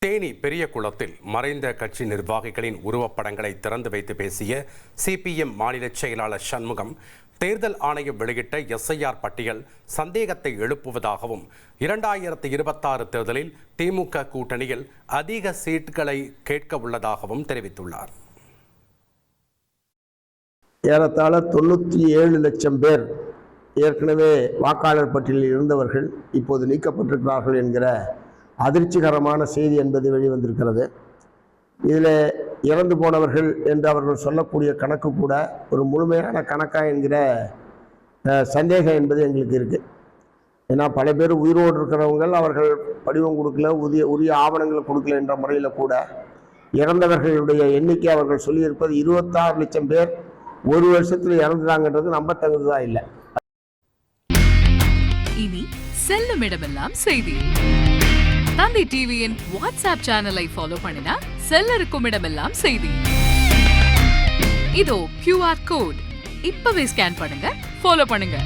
தேனி பெரியகுளத்தில் மறைந்த கட்சி நிர்வாகிகளின் உருவப்படங்களை திறந்து வைத்து பேசிய சிபிஎம் மாநில செயலாளர் சண்முகம், தேர்தல் ஆணையம் வெளியிட்ட எஸ்ஐஆர் பட்டியல் சந்தேகத்தை எழுப்புவதாகவும் 2026 தேர்தலில் திமுக கூட்டணியில் அதிக சீட்டுகளை கேட்க உள்ளதாகவும் தெரிவித்துள்ளார். ஏறத்தாழ 97 லட்சம் பேர் ஏற்கனவே வாக்காளர் பட்டியலில் இருந்தவர்கள் இப்போது நீக்கப்பட்டிருக்கிறார்கள் என்கிற அதிர்ச்சிகரமான செய்தி என்பது வெளிவந்திருக்கிறது. இதில் இறந்து போனவர்கள் என்று அவர்கள் சொல்லக்கூடிய கணக்கு கூட ஒரு முழுமையான கணக்கா என்கிற சந்தேகம் என்பது எங்களுக்கு இருக்குது. ஏன்னா பல பேர் உயிரோடு இருக்கிறவங்க அவர்கள் படிவம் கொடுக்கல, உரிய ஆவணங்களை கொடுக்கல என்ற முறையில் கூட இறந்தவர்களுடைய எண்ணிக்கை அவர்கள் சொல்லியிருப்பது 26 லட்சம் பேர் ஒரு வருஷத்தில் இறந்துட்டாங்கன்றது நம்பத்தகுந்ததாக இல்லை. இனி செல்லும் இடமெல்லாம் செய்தி. தந்தை டிவியின் வாட்ஸ்அப் சேனலை ஃபாலோ பண்ணினா செல்ல இருக்கும் இடமெல்லாம் செய்தி. இதோ QR கோட் இப்பவே ஸ்கேன் பண்ணுங்க, ஃபாலோ பண்ணுங்க.